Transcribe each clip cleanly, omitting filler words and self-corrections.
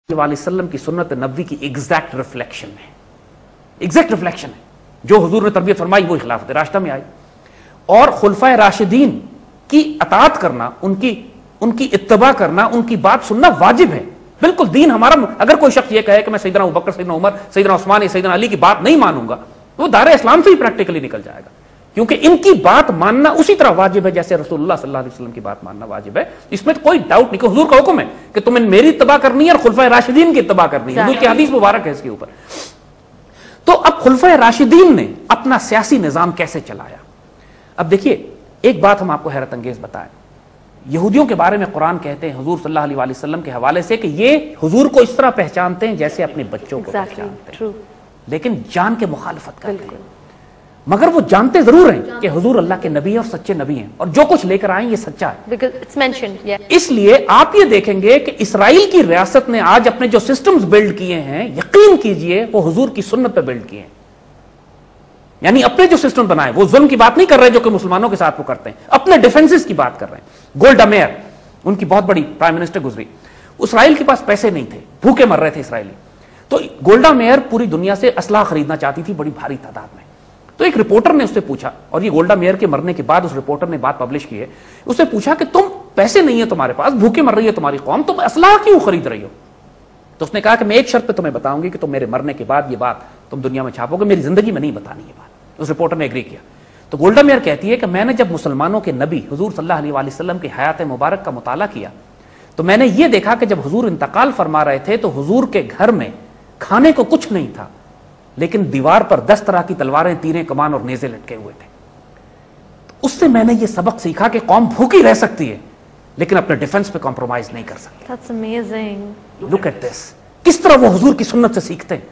वसल्लम की सुन्नत नबवी की एग्जैक्ट रिफ्लेक्शन है, जो हुजूर ने तरबियत फरमाई वो खिलाफत राशिदा में आई। और खुलफाए राशिदीन की अताअत करना, उनकी इत्तबा करना, उनकी बात सुनना वाजिब है। बिल्कुल दीन हमारा, अगर कोई शख्स ये कहे कि मैं सैयदना अबू बकर, सैयदना उमर, सैयदना उस्मान या सैयदना अली की बात नहीं मानूंगा, वो दायरे इस्लाम से ही प्रैक्टिकली निकल जाएगा, क्योंकि इनकी बात मानना उसी तरह वाजिब है जैसे रसूलुल्लाह सल्लल्लाहु अलैहि वसल्लम की बात मानना वाजिब है। इसमें तो कोई डाउट नहीं कि हुजूर का हुक्म है कि तुम्हें मेरी इत्तबा करनी है और खुलफाए राशिदीन की इत्तबा करनी है। हुजूर की हदीस मुबारक है इसके ऊपर। तो अब खुलफाए राशिदीन ने अपना सियासी निजाम कैसे चलाया? अब देखिए, एक बात हम आपको हैरत अंगेज बताएं, यहूदियों के बारे में कुरान कहते हैं हुजूर सल्लल्लाहु अलैहि वसल्लम के हवाले से कि ये हुजूर को इस तरह पहचानते हैं जैसे अपने बच्चों को पहचानते हैं, लेकिन जान के मुखालफत करते हैं। मगर वो जानते जरूर हैं कि हुजूर अल्लाह के नबी हैं और सच्चे नबी हैं, और जो कुछ लेकर आए ये सच्चा है। इसलिए आप ये देखेंगे कि इस्राइल की रियासत ने आज अपने जो सिस्टम्स बिल्ड किए हैं, यकीन कीजिए वो हुजूर की सुन्नत पे बिल्ड किए हैं। यानी अपने जो सिस्टम बनाए, वो जुल्म की बात नहीं कर रहे जो कि मुसलमानों के साथ वो करते हैं, अपने डिफेंसेस की बात कर रहे हैं। गोल्डा मेयर, उनकी बहुत बड़ी प्राइम मिनिस्टर गुजरी, इस्राइल के पास पैसे नहीं थे, भूखे मर रहे थे इसराइली, तो गोल्डा मेयर पूरी दुनिया से असलाह खरीदना चाहती थी बड़ी भारी तादाद में। तो एक रिपोर्टर ने उससे पूछा, और ये गोल्डा मेयर के मरने के बाद उस रिपोर्टर ने बात पब्लिश की है, उससे पूछा कि तुम पैसे नहीं है तुम्हारे पास, भूखे मर रही है तुम्हारी कौम, तुम असलाह क्यों खरीद रही हो? तो उसने कहा कि मैं एक शर्त पे तुम्हें बताऊंगी कि तुम मेरे मरने के बाद ये बात तुम दुनिया में छापोगे, मेरी जिंदगी में नहीं बतानी ये बात। उस रिपोर्टर ने एग्री किया। तो गोल्डा मेयर कहती है कि मैंने जब मुसलमानों के नबी हुजूर सल्लल्लाहु अलैहि वसल्लम की हयात मुबारक का मुताला किया, तो मैंने ये देखा कि जब हुजूर इंतकाल फरमा रहे थे तो हुजूर के घर में खाने को कुछ नहीं था, लेकिन दीवार पर 10 तरह की तलवारें, तीरें, कमान और नेज़े लटके हुए थे। तो उससे मैंने ये सबक सीखा कि कौम भूखी रह सकती है लेकिन अपने डिफेंस पे कॉम्प्रोमाइज नहीं कर सकती। That's amazing. Look at this, किस तरह वो हुजूर की सुन्नत से सीखते हैं।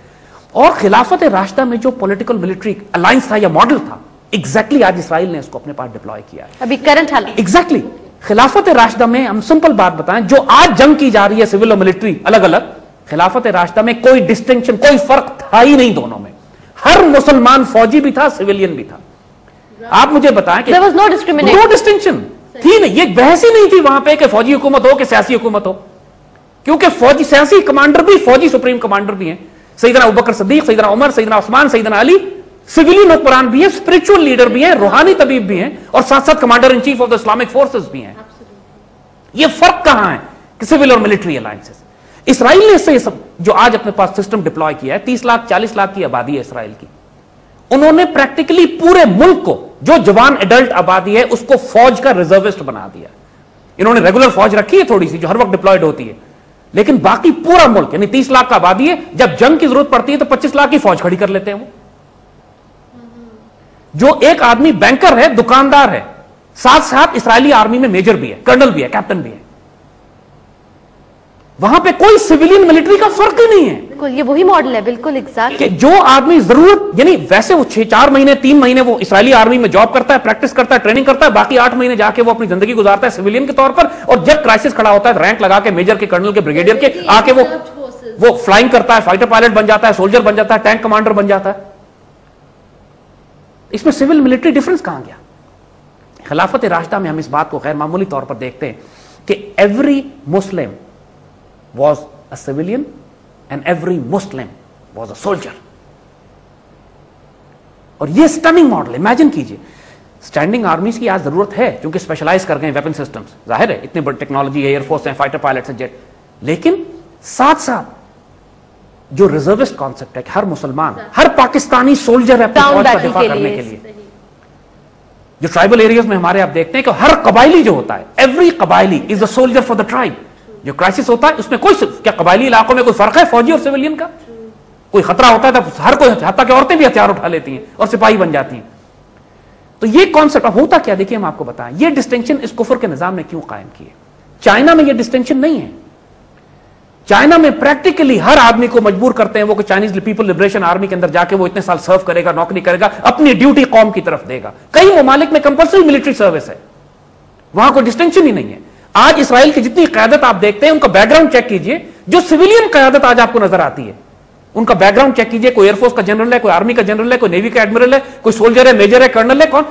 और खिलाफत राशिदा में जो पॉलिटिकल मिलिट्री अलायंस था या मॉडल था, एग्जैक्टली आज इसराइल ने उसको अपने पास डिप्लॉय किया है। अभी करंट हाल एग्जैक्टली खिलाफत राशिदा में हम सिंपल बात बताएं, जो आज जंग की जा रही है सिविल और मिलिट्री अलग अलग, खिलाफत राशिदा में कोई डिस्टिंक्शन, कोई फर्क था ही नहीं दोनों में। हर मुसलमान फौजी भी था, सिविलियन भी था। आप मुझे बताएं कि There was no discrimination. No distinction थी नहीं, ये बहस ही नहीं थी वहां पे कि फौजी हुकूमत हो कि सियासी हुकूमत हो, क्योंकि फौजी सियासी कमांडर भी फौजी सुप्रीम कमांडर भी हैं। सैयदना अबू बकर सिद्दीक, सैयदना उमर, सैयदना उस्मान, सैयदना अली सिविलियन हुक्मरान भी हैं, स्पिरिचुअल लीडर भी हैं, रूहानी तबीब भी हैं, और साथ साथ commander in chief of the Islamic forces भी हैं। ये फर्क कहां है कि सिविल और मिलिट्री अलायंसेस। इसराइल ने इससे सब जो आज अपने पास सिस्टम डिप्लॉय किया है, 30 लाख 40 लाख की आबादी है इसराइल की, उन्होंने प्रैक्टिकली पूरे मुल्क को, जो जवान एडल्ट आबादी है, उसको फौज का रिजर्विस्ट बना दिया। इन्होंने रेगुलर फौज रखी है थोड़ी सी जो हर वक्त डिप्लॉयड होती है, लेकिन बाकी पूरा मुल्क यानी 30 लाख का आबादी है, जब जंग की जरूरत पड़ती है तो 25 लाख की फौज खड़ी कर लेते हैं वो। जो एक आदमी बैंकर है, दुकानदार है, साथ साथ इसराइली आर्मी में मेजर भी है, कर्नल भी है, कैप्टन भी है। वहां पे कोई सिविलियन मिलिट्री का फर्क ही नहीं है। बिल्कुल, ये वही मॉडल है, बिल्कुल एग्जैक्ट। कि जो आदमी जरूरत, यानी वैसे वो 6-4 महीने 3 महीने वो इसराइली आर्मी में जॉब करता है, प्रैक्टिस करता है, ट्रेनिंग करता है, बाकी 8 महीने जाके वो अपनी जिंदगी गुजारता है सिविलियन के तौर पर, और जब क्राइसिस खड़ा होता है रैंक लगा के मेजर के, कर्नल के, ब्रिगेडियर के, आके वो फ्लाइंग करता है, फाइटर पायलट बन जाता है, सोल्जर बन जाता है, टैंक कमांडर बन जाता है। इसमें सिविल मिलिट्री डिफरेंस कहां गया? खिलाफत राशिदा में हम इस बात को गैर मामूली तौर पर देखते हैं कि every Muslim was a civilian and every Muslim was a soldier. और ये स्टनिंग मॉडल, इमेजिन कीजिए। स्टैंडिंग आर्मीज की आज जरूरत है क्योंकि स्पेशलाइज कर गए वेपन सिस्टम्स, जाहिर है इतनी बड़ी टेक्नोलॉजी है, एयरफोर्स है, फाइटर पायलट्स हैं, जेट, लेकिन साथ साथ जो रिजर्विस्ट कॉन्सेप्ट है कि हर मुसलमान, हर पाकिस्तानी सोल्जर है अपनी फौज का दिफा करने के लिए। जो ट्राइबल एरियाज में हमारे आप देखते हैं कि हर कबायली जो होता है, एवरी कबायली is a soldier for the tribe. जो क्राइसिस होता है उसमें कोई, क्या कबायली इलाकों में कोई फर्क है फौजी और सिविलियन का? कोई खतरा होता है तो हर कोई, हत्ता कि औरतें भी हथियार उठा लेती हैं और सिपाही बन जाती हैं। तो ये कॉन्सेप्ट अब होता क्या, देखिए हम आपको बताएं, ये डिस्टिंक्शन इस कुफर के निजाम ने क्यों कायम किए। चाइना में ये डिस्टिंक्शन नहीं है। चाइना में प्रैक्टिकली हर आदमी को मजबूर करते हैं वो कि चाइनीज पीपल लिबरेशन आर्मी के अंदर जाके वो इतने साल सर्व करेगा, नौकरी करेगा, अपनी ड्यूटी कौम की तरफ देगा। कई ममालिक में कंपल्सरी मिलिट्री सर्विस है, वहां कोई डिस्टिंक्शन ही नहीं है। आज इसराइल की जितनी क़यादत आप देखते हैं उनका बैकग्राउंड चेक कीजिए, जो सिविलियन क़यादत आज आपको नजर आती है उनका बैकग्राउंड चेक कीजिए। कोई एयरफोर्स का जनरल है, कोई आर्मी का जनरल है, कोई नेवी का एडमिरल है, कोई सोल्जर है, मेजर है, कर्नल है, कौन?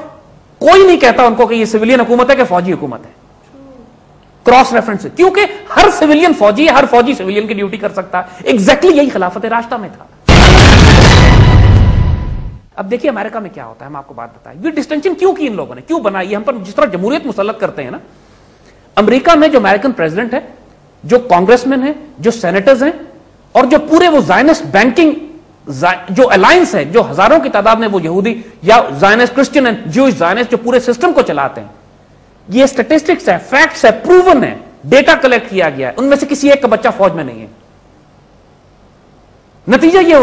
कोई नहीं कहता उनको कि ये सिविलियन हुकूमत है कि फौजी हुकूमत है। क्रॉस रेफरेंस, क्योंकि हर सिविलियन फौजी है, हर फौजी सिविलियन की ड्यूटी कर सकता है। एग्जैक्टली यही खिलाफत राशिदा में था। अब देखिए अमेरिका में क्या होता है, हम आपको बात बताएं, ये डिस्टिंक्शन क्यों की इन लोगों ने, क्यों बनाई है, हम पर जिस तरह जमहूरियत मुसल्लत करते हैं ना। अमेरिका में जो अमेरिकन प्रेसिडेंट है, जो कांग्रेसमैन है, जो सेनेटर्स हैं, और जो पूरे वो जायनिस्ट बैंकिंग जो अलायंस है, जो हजारों की तादाद में वो यहूदी या Zionist Christian and Jewish Zionist जो पूरे सिस्टम को चलाते हैं, ये स्टैटिस्टिक्स है, फैक्ट्स है, प्रूवन है, डेटा कलेक्ट किया गया है, उनमें से किसी एक का बच्चा फौज में नहीं है। नतीजा ये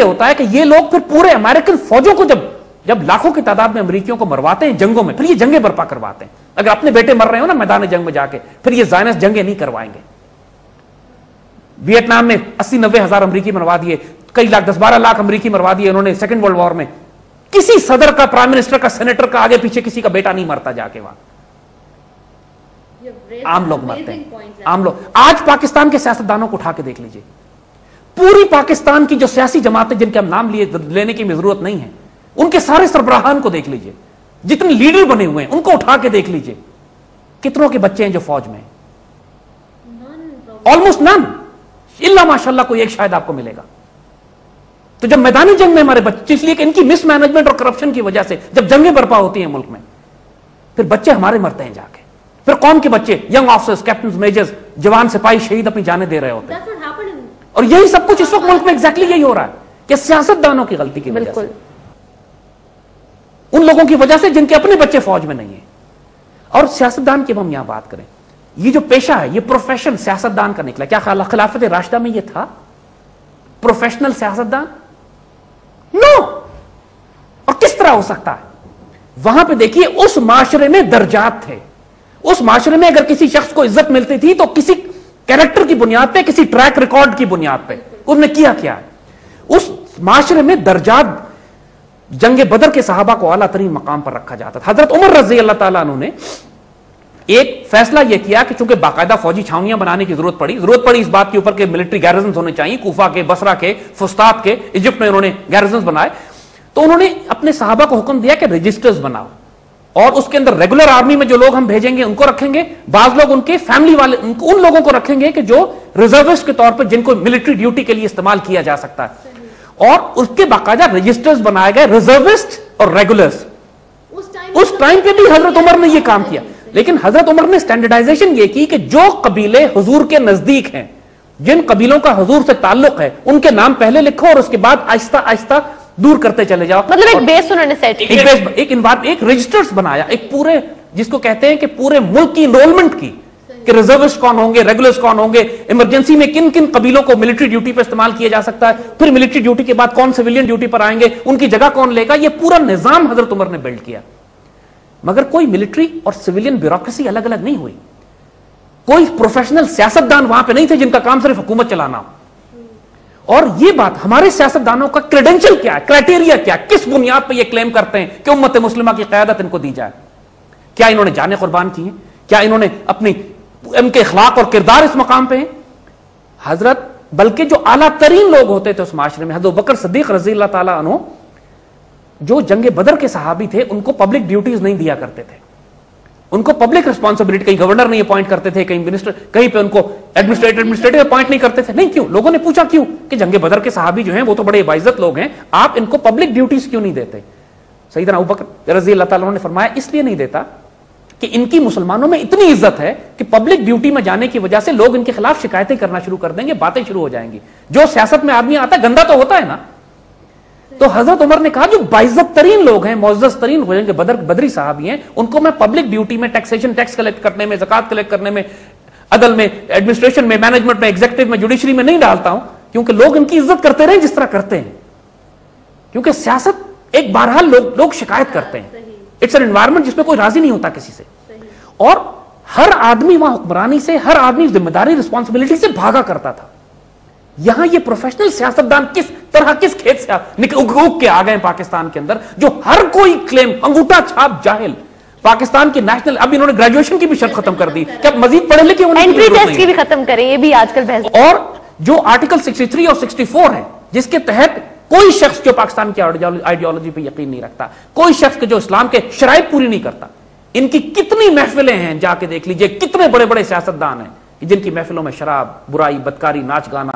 होता है कि ये लोग फिर पूरे अमेरिकन फौजों को जब लाखों की तादाद में अमेरिकियों को मरवाते हैं जंगों में, फिर ये जंगें बर्पा करवाते हैं। अगर अपने बेटे मर रहे हो ना मैदान जंग में जाके, फिर ये जायनिस्ट जंगें नहीं करवाएंगे। वियतनाम में 80-90 हजार अमरीकी मरवा दिए, कई लाख 10-12 लाख अमरीकी मरवा दिए उन्होंने सेकंड वर्ल्ड वॉर में। किसी सदर का, प्राइम मिनिस्टर का, सेनेटर का आगे पीछे किसी का बेटा नहीं मरता जाके वहां। आम लोग मरते हैं, आम लोग। आज पाकिस्तान के सियासतदानों को उठा के देख लीजिए, पूरी पाकिस्तान की जो सियासी जमातें जिनके हम नाम लेने की जरूरत नहीं है, उनके सारे सरबराहान को देख लीजिए, जितने लीडर बने हुए हैं उनको उठा के देख लीजिए, कितनों के बच्चे हैं जो फौज में? ऑलमोस्ट नन, इल्ला माशाल्लाह कोई एक शायद आपको मिलेगा। तो जब मैदानी जंग में हमारे बच्चे, इसलिए कि इनकी मिसमैनेजमेंट और करप्शन की वजह से जब जंगें बर्पा होती हैं मुल्क में, फिर बच्चे हमारे मरते हैं जाके, फिर कौम के बच्चे, यंग ऑफिसर्स, कैप्टन, मेजर्स, जवान सिपाही शहीद अपनी जानें दे रहे होते हैं। और यही सब कुछ इस वक्त मुल्क में एग्जैक्टली यही हो रहा है कि सियासतदानों की गलती की वजह से, उन लोगों की वजह से जिनके अपने बच्चे फौज में नहीं है। और सियासतदान की हम यहां बात करें, ये जो पेशा है, ये प्रोफेशन सियासतदान का निकला। क्या खिलाफत राशिदा में ये था प्रोफेशनल सियासतदान? नो। और किस तरह हो सकता है? वहां पे देखिए, उस माशरे में दर्जात थे। उस माशरे में अगर किसी शख्स को इज्जत मिलती थी तो किसी कैरेक्टर की बुनियाद पे, किसी ट्रैक रिकॉर्ड की बुनियाद पे। उन्होंने किया क्या है? उस माशरे में दर्जात, जंगे बदर के सहाबा को आला तरीन मकाम पर रखा जाता था। हजरत उमर रजी अल्लाह ताला अन्हु ने एक फैसला यह किया कि चूंकि बाकायदा फौजी छावनियां बनाने की जरूरत पड़ी इस बात के ऊपर कि मिलिट्री गैरिजन होने चाहिए, कूफा के, बसरा के, फुस्तात के, इजिप्ट में उन्होंने गैरिजन बनाए। तो उन्होंने अपने सहाबा को हुक्म दिया कि रजिस्टर्स बनाओ, और उसके अंदर रेगुलर आर्मी में जो लोग हम भेजेंगे उनको रखेंगे, बाज लोग उनके फैमिली वाले उन लोगों को रखेंगे कि जो रिजर्विस्ट के तौर पर जिनको मिलिट्री ड्यूटी के लिए इस्तेमाल किया जा सकता है। और उसके बाकायदा रजिस्टर्स बनाए गए, रिजर्विस्ट और रेगुलर्स। उस टाइम पे भी हजरत उमर ने यह काम किया, लेकिन हजरत उमर ने स्टैंडर्डाइजेशन ये की कि जो कबीले हुजूर के नजदीक हैं, जिन कबीलों का हुजूर से ताल्लुक है, उनके नाम पहले लिखो और उसके बाद आहिस्ता आहिस्ता दूर करते चले जाओ। मतलब एक बेस उन्होंने सेट किया, एक रजिस्टर्स बनाया, एक पूरे, जिसको कहते हैं कि पूरे मुल्क की इनरोलमेंट की, कि रिजर्विस्ट कौन होंगे, रेगुलर्स कौन होंगे, इमरजेंसी में किन किन कबीलों को मिलिट्री ड्यूटी पर इस्तेमाल किया जा सकता है, फिर मिलिट्री ड्यूटी के बाद कौन सिविलियन ड्यूटी पर आएंगे, उनकी जगह कौन लेगा। यह पूरा निजाम हजरत उमर ने बिल्ड किया। मगर कोई मिलिट्री और सिविलियन ब्यूरोक्रेसी अलग अलग नहीं हुई। कोई प्रोफेशनल सियासतदान वहां पे नहीं थे जिनका काम सिर्फ हुकूमत चलाना हो। और ये बात, हमारे सियासतदानों का क्रेडेंशियल क्या है, क्राइटेरिया क्या, किस बुनियाद पर ये क्लेम करते हैं कि उम्मत मुस्लिमा की क़यादत इनको दी जाए? क्या इन्होंने जाने कुर्बान की हैं? क्या इन्होंने इनके अखलाक और किरदार इस मकाम पे हैं? हजरत, बल्कि जो आला तरीन लोग होते थे उस माशरे में, हजरत बकर सिद्दीक रज़ी अल्लाह ताला अन्हु, जो जंगे बदर के सहाबी थे, उनको पब्लिक ड्यूटीज नहीं दिया करते थे, उनको पब्लिक रिस्पॉन्सिबिलिटी, कहीं गवर्नर नहीं अपॉइंट करते थे, कहीं मिनिस्टर, कहीं पे उनको एडमिनिस्ट्रेटिव अपॉइंट नहीं करते थे। नहीं, क्यों? लोगों ने पूछा क्यों, कि जंगे बदर के सहाबी जो हैं वो तो बड़े बाइज्जत लोग हैं, आप इनको पब्लिक ड्यूटीज क्यों नहीं देते? सैयदना अबू बकर रज़ी अल्लाह ताला ने फरमाया, इसलिए नहीं देता कि इनकी मुसलमानों में इतनी इज्जत है कि पब्लिक ड्यूटी में जाने की वजह से लोग इनके खिलाफ शिकायतें करना शुरू कर देंगे, बातें शुरू हो जाएंगी। जो सियासत में आदमी आता है गंदा तो होता है ना। तो हजरत उमर ने कहा, जो बाइज्जत तरीन लोग हैं, मुअज़्ज़ज़ तरीन हो जाएंगे, बदरी साहबी हैं, उनको मैं पब्लिक ड्यूटी में, टैक्सेशन, टैक्स कलेक्ट करने में, ज़कात कलेक्ट करने में, अदल में, एडमिनिस्ट्रेशन में, मैनेजमेंट में, एग्जीक्यूटिव में, जुडिशरी में नहीं डालता हूं, क्योंकि लोग इनकी इज्जत करते रहे जिस तरह करते हैं। क्योंकि सियासत एक बहरहाल लोग शिकायत करते हैं, इट्स एन एनवायरमेंट जिसमें कोई राजी नहीं होता किसी से, और हर आदमी वहां हुक्मरानी से, हर आदमी जिम्मेदारी, रिस्पॉन्सिबिलिटी से भागा करता था। यहां ये प्रोफेशनल सियासतदान किस तरह, किस खेत से उग के आ गए पाकिस्तान के अंदर, जो हर कोई क्लेम, अंगूठा छाप जाहिल, पाकिस्तान के नेशनल, अब इन्होंने ग्रेजुएशन की भी शर्त खत्म कर दी कि अब मजीद पढ़े लिखे होने एंट्री टेस्ट की भी खत्म करें, ये भी आजकल बहस। और जो आर्टिकल 63 और 64 है, जिसके तहत कोई शख्स जो पाकिस्तान की आइडियोलॉजी पर यकीन नहीं रखता, कोई शख्स जो इस्लाम के शराइत पूरी नहीं करता, ان کی کتنی محفلیں ہیں، جا کے دیکھ لیجئے، کتنے بڑے بڑے سیاستدان ہیں جن کی محفلوں میں شراب، برائی، بدکاری، ناچ گانا